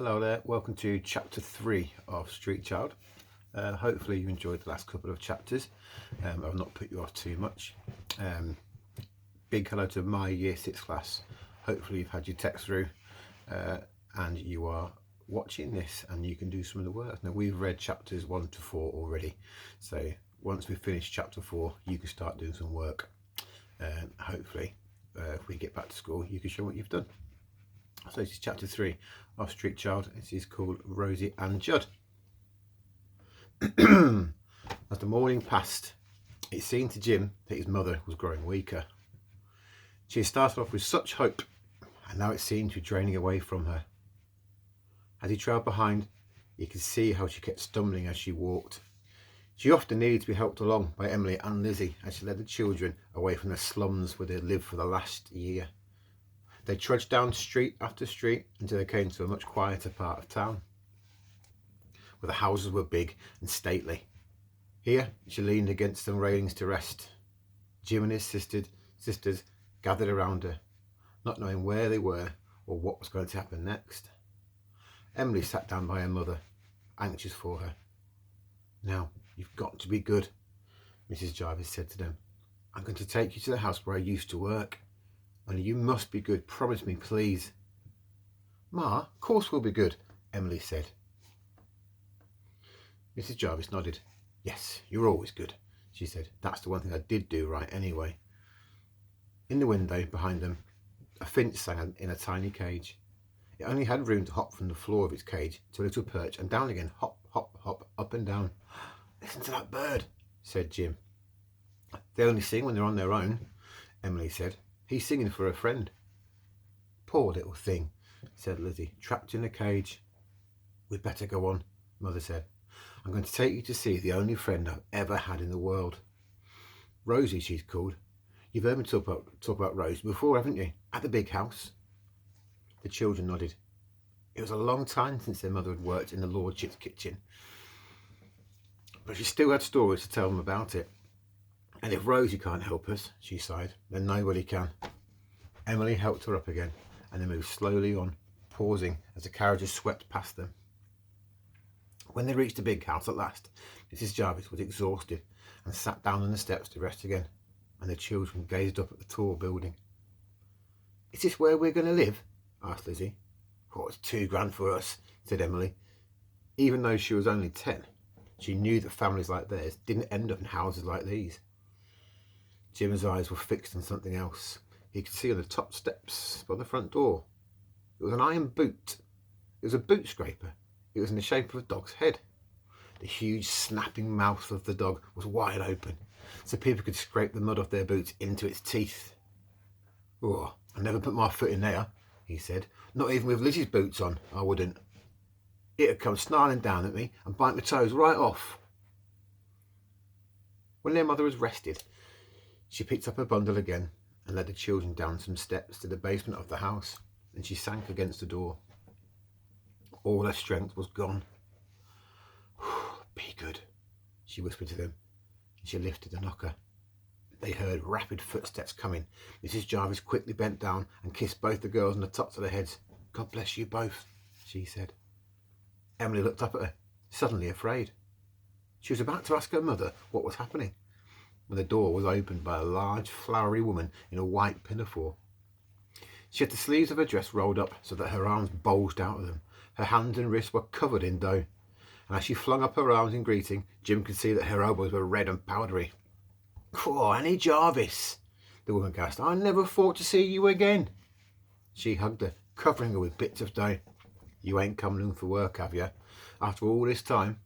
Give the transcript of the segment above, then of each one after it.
Hello there, welcome to chapter 3 of Street Child. Hopefully you enjoyed the last couple of chapters. I've not put you off too much. Big hello to my year 6 class. Hopefully you've had your text through and you are watching this and you can do some of the work. Now we've read chapters 1 to 4 already, so once we finish chapter 4 you can start doing some work. Hopefully if we get back to school you can show what you've done. So this is chapter 3 of Street Child. This is called Rosie and Judd. As the morning passed, it seemed to Jim that his mother was growing weaker. She had started off with such hope, and now it seemed to be draining away from her. As he trailed behind, he could see how she kept stumbling as she walked. She often needed to be helped along by Emily and Lizzie as she led the children away from the slums where they had lived for the last year. They trudged down street after street until they came to a much quieter part of town, where the houses were big and stately. Here she leaned against some railings to rest. Jim and his sisters gathered around her, not knowing where they were or what was going to happen next. Emily sat down by her mother, anxious for her. "Now, you've got to be good," Mrs. Jarvis said to them. "I'm going to take you to the house where I used to work. Only you must be good. Promise me, please." "Ma, of course we'll be good," Emily said. Mrs. Jarvis nodded. "Yes, you're always good," she said. "That's the one thing I did do right anyway." In the window behind them, a finch sang in a tiny cage. It only had room to hop from the floor of its cage to a little perch and down again. Hop, hop, hop, up and down. "Listen to that bird," said Jim. "They only sing when they're on their own," Emily said. "He's singing for a friend." "Poor little thing," said Lizzie, "trapped in a cage." "We'd better go on," Mother said. "I'm going to take you to see the only friend I've ever had in the world. Rosie, she's called. You've heard me talk about Rosie before, haven't you? At the big house." The children nodded. It was a long time since their mother had worked in the lordship's kitchen, but she still had stories to tell them about it. "And if Rosie can't help us," she sighed, "then nobody can." Emily helped her up again, and they moved slowly on, pausing as the carriages swept past them. When they reached the big house at last, Mrs. Jarvis was exhausted and sat down on the steps to rest again, and the children gazed up at the tall building. "Is this where we're going to live?" asked Lizzie. "Oh, it's too grand for us," said Emily. Even though she was only 10, she knew that families like theirs didn't end up in houses like these. Jim's eyes were fixed on something else. He could see on the top steps by the front door. It was an iron boot. It was a boot scraper. It was in the shape of a dog's head. The huge snapping mouth of the dog was wide open, so people could scrape the mud off their boots into its teeth. "Oh, I never put my foot in there," he said. "Not even with Lizzie's boots on, I wouldn't. It'd come snarling down at me and bite my toes right off." When their mother was rested, she picked up her bundle again and led the children down some steps to the basement of the house, and she sank against the door. All her strength was gone. "Be good," she whispered to them, and she lifted the knocker. They heard rapid footsteps coming. Mrs. Jarvis quickly bent down and kissed both the girls on the tops of their heads. "God bless you both," she said. Emily looked up at her, suddenly afraid. She was about to ask her mother what was happening, when the door was opened by a large, flowery woman in a white pinafore. She had the sleeves of her dress rolled up so that her arms bulged out of them. Her hands and wrists were covered in dough, and as she flung up her arms in greeting, Jim could see that her elbows were red and powdery. "Oh, Annie Jarvis," the woman gasped. "I never thought to see you again." She hugged her, covering her with bits of dough. "You ain't come looking for work, have you? After all this time?"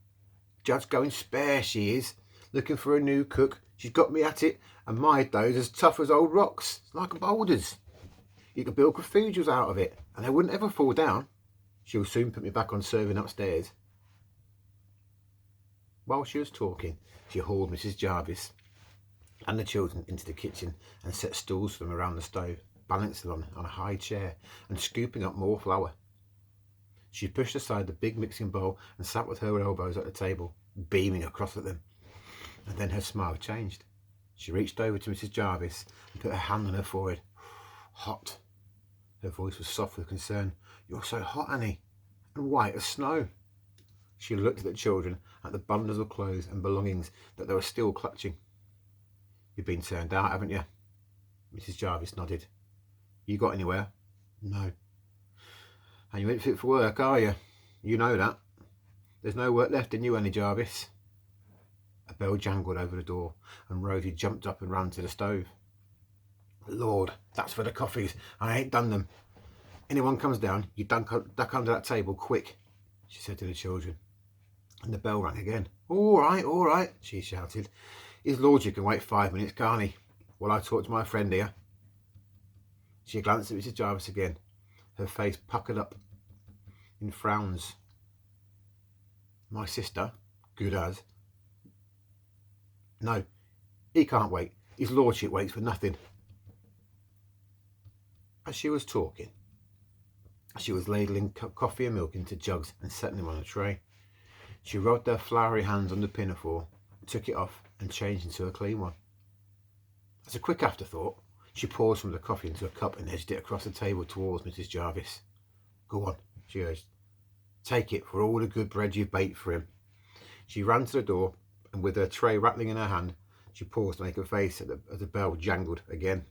"Judd's going spare, she is. Looking for a new cook. She's got me at it, and my dough's as tough as old rocks, like boulders. You could build cathedrals out of it, and they wouldn't ever fall down. She'll soon put me back on serving upstairs." While she was talking, she hauled Mrs. Jarvis and the children into the kitchen and set stools for them around the stove, balancing them on a high chair and scooping up more flour. She pushed aside the big mixing bowl and sat with her elbows at the table, beaming across at them. And then her smile changed. She reached over to Mrs. Jarvis and put her hand on her forehead. "Hot." Her voice was soft with concern. "You're so hot, Annie." and white as snow. She looked at the children, at the bundles of clothes and belongings that they were still clutching. You've been turned out, haven't you? Mrs. Jarvis nodded. You got anywhere? No. And you ain't fit for work, are you? You know that. There's no work left in you, Annie Jarvis. A bell jangled over the door, and Rosie jumped up and ran to the stove. Lord, that's for the coffees. I ain't done them. Anyone comes down, you duck under that table quick, she said to the children. And the bell rang again. All right, she shouted. His lordship can wait 5 minutes, can't he? While I talk to my friend here. She glanced at Mrs. Jarvis again, her face puckered up in frowns. My sister, good as. No, he can't wait. His lordship waits for nothing. As she was talking, she was ladling coffee and milk into jugs and setting them on a tray. She rubbed her floury hands on the pinafore, took it off and changed into a clean one. As a quick afterthought, she poured some of the coffee into a cup and edged it across the table towards Mrs. Jarvis. Go on, she urged. Take it for all the good bread you've baked for him. She ran to the door, and with her tray rattling in her hand, she paused to make a face as the bell jangled again.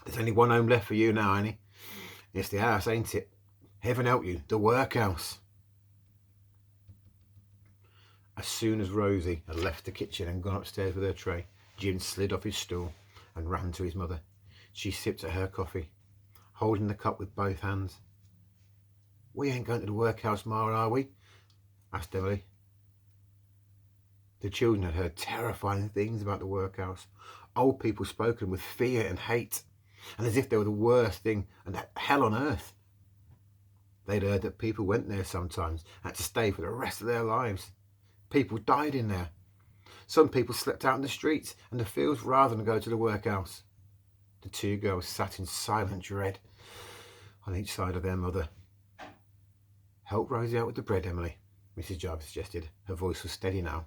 There's only one home left for you now, Annie. It's the house, ain't it? Heaven help you, the workhouse. As soon as Rosie had left the kitchen and gone upstairs with her tray, Jim slid off his stool and ran to his mother. She sipped at her coffee, holding the cup with both hands. We ain't going to the workhouse, Ma, are we? Asked Emily. The children had heard terrifying things about the workhouse. Old people spoken with fear and hate, and as if they were the worst thing and hell on earth. They'd heard that people went there sometimes, had to stay for the rest of their lives. People died in there. Some people slept out in the streets and the fields rather than go to the workhouse. The two girls sat in silent dread on each side of their mother. Help Rosie out with the bread, Emily, Mrs. Jarvis suggested. Her voice was steady now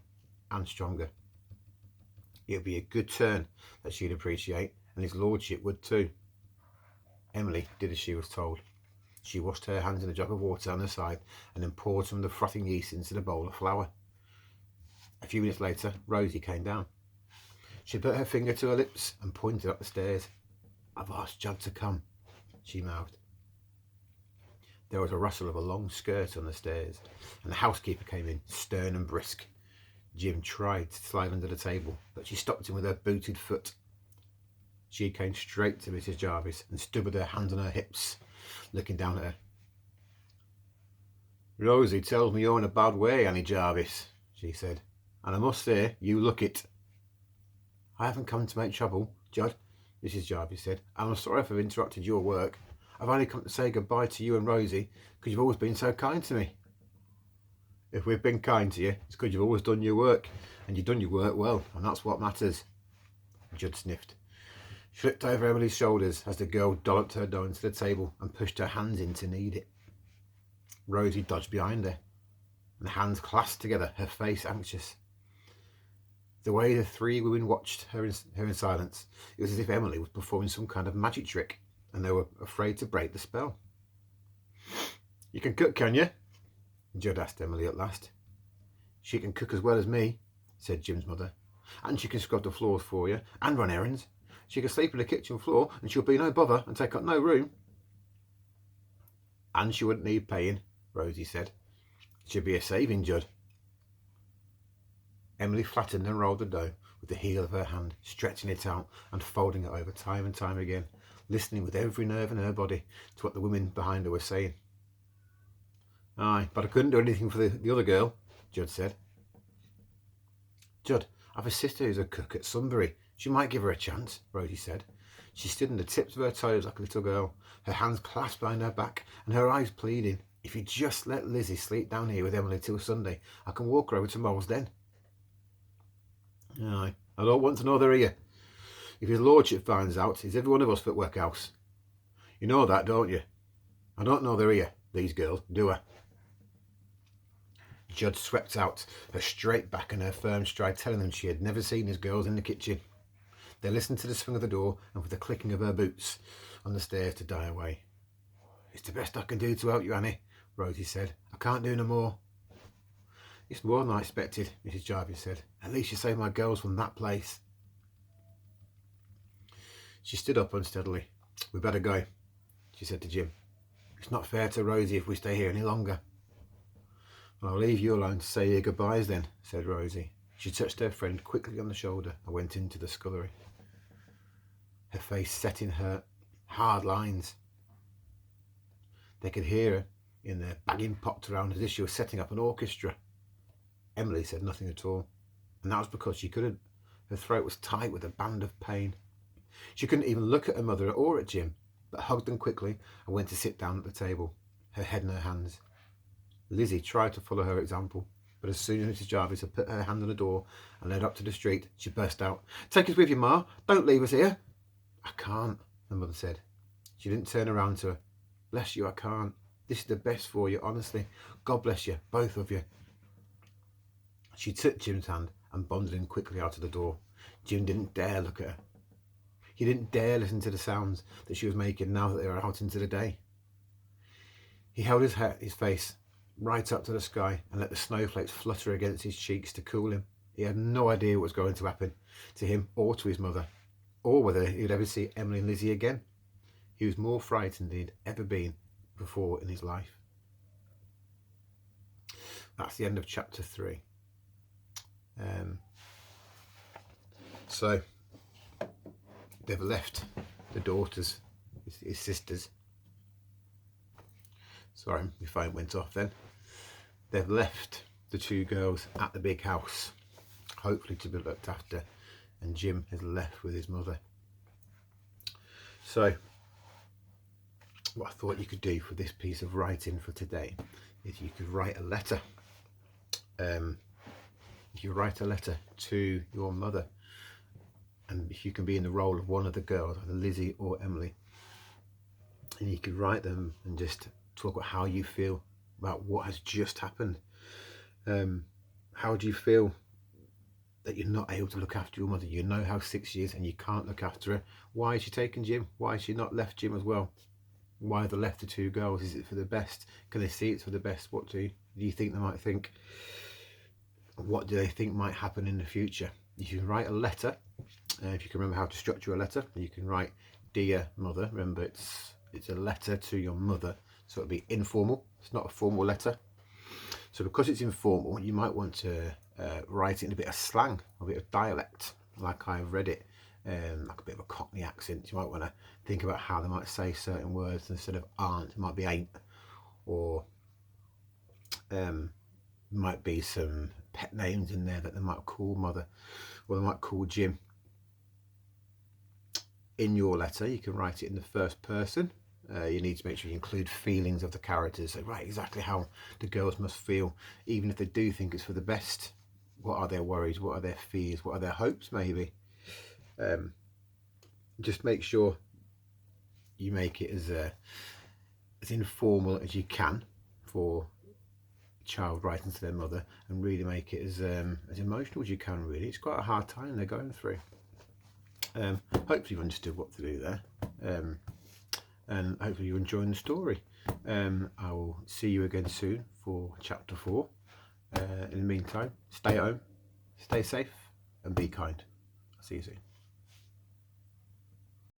and stronger. It would be a good turn that she'd appreciate, and his lordship would too. Emily did as she was told. She washed her hands in a jug of water on her side and then poured some of the frothing yeast into the bowl of flour. A few minutes later, Rosie came down. She put her finger to her lips and pointed up the stairs. I've asked Judd to come, she mouthed. There was a rustle of a long skirt on the stairs, and the housekeeper came in, stern and brisk. Jim tried to slide under the table, but she stopped him with her booted foot. She came straight to Mrs. Jarvis and stood with her hands on her hips, looking down at her. Rosie tells me you're in a bad way, Annie Jarvis, she said, and I must say, you look it. I haven't come to make trouble, Judd, Mrs. Jarvis said, and I'm sorry if I've interrupted your work. I've only come to say goodbye to you and Rosie, because you've always been so kind to me. If we've been kind to you, it's because you've always done your work, and you've done your work well, and that's what matters. Judd sniffed. She looked over Emily's shoulders as the girl dolloped her dough into the table and pushed her hands in to knead it. Rosie dodged behind her, and the hands clasped together, her face anxious. The way the three women watched her in silence, it was as if Emily was performing some kind of magic trick, and they were afraid to break the spell. You can cook, can you? Judd asked Emily at last. She can cook as well as me, said Jim's mother, and she can scrub the floors for you and run errands. She can sleep on the kitchen floor and she'll be no bother and take up no room. And she wouldn't need paying, Rosie said. She'd be a saving, Judd. Emily flattened and rolled the dough with the heel of her hand, stretching it out and folding it over time and time again, listening with every nerve in her body to what the women behind her were saying. Aye, but I couldn't do anything for the other girl, Judd said. Judd, I've a sister who's a cook at Sunbury. She might give her a chance, Rosie said. She stood on the tips of her toes like a little girl, her hands clasped behind her back and her eyes pleading. If you just let Lizzie sleep down here with Emily till Sunday, I can walk her over to Mole's Den. Aye, I don't want to know they're here. If his lordship finds out, is every one of us for workhouse? You know that, don't you? I don't know they're here, these girls, do I? Judd swept out, her straight back and her firm stride telling them she had never seen his girls in the kitchen. They listened to the swing of the door and for the clicking of her boots on the stairs to die away. It's the best I can do to help you, Annie, Rosie said. I can't do no more. It's more than I expected, Mrs. Jarvis said. At least you saved my girls from that place. She stood up unsteadily. We'd better go, she said to Jim. It's not fair to Rosie if we stay here any longer. Well, I'll leave you alone to say your goodbyes then, said Rosie. She touched her friend quickly on the shoulder and went into the scullery. Her face set in her hard lines. They could hear her in there banging pots around as if she was setting up an orchestra. Emily said nothing at all, and that was because she couldn't. Her throat was tight with a band of pain. She couldn't even look at her mother or at Jim, but hugged them quickly and went to sit down at the table, her head in her hands. Lizzie tried to follow her example, but as soon as Mrs. Jarvis had put her hand on the door and led up to the street, she burst out, Take us with you, Ma. Don't leave us here. I can't, her mother said. She didn't turn around to her. Bless you, I can't. This is the best for you, honestly. God bless you, both of you. She took Jim's hand and bundled him quickly out of the door. Jim didn't dare look at her. He didn't dare listen to the sounds that she was making now that they were out into the day. He held his face right up to the sky and let the snowflakes flutter against his cheeks to cool him. He had no idea what was going to happen to him or to his mother, or whether he would ever see Emily and Lizzie again. He was more frightened than he'd ever been before in his life. That's the end of chapter 3. So they've left the daughters, his sisters. Sorry, my phone went off then. They've left the 2 girls at the big house, hopefully to be looked after, and Jim is left with his mother. So what I thought you could do for this piece of writing for today is you could write a letter. If you write a letter to your mother, and if you can be in the role of one of the girls, either Lizzie or Emily, and you could write them and just talk about how you feel about what has just happened. How do you feel that you're not able to look after your mother? You know how sick she is and you can't look after her. Why is she taking Jim? Why has she not left Jim as well? Why have they left the 2 girls? Is it for the best? Can they see it's for the best? What do you think they might think? What do they think might happen in the future? You can write a letter. If you can remember how to structure a letter, you can write, Dear Mother. Remember, it's a letter to your mother, so it'll be informal. It's not a formal letter. So because it's informal, you might want to write it in a bit of slang, a bit of dialect, like I've read it, like a bit of a Cockney accent. You might want to think about how they might say certain words. Instead of aunt, it might be ain't, or might be some pet names in there that they might call mother, or they might call Jim. In your letter, you can write it in the first person. You need to make sure you include feelings of the characters. So write exactly how the girls must feel, even if they do think it's for the best. What are their worries? What are their fears? What are their hopes, maybe? Just make sure you make it as informal as you can for a child writing to their mother, and really make it as emotional as you can, really. It's quite a hard time they're going through. Hopefully you've understood what to do there, and hopefully you're enjoying the story. I will see you again soon for chapter 4. In the meantime, stay at home, stay safe, and be kind. I'll see you soon.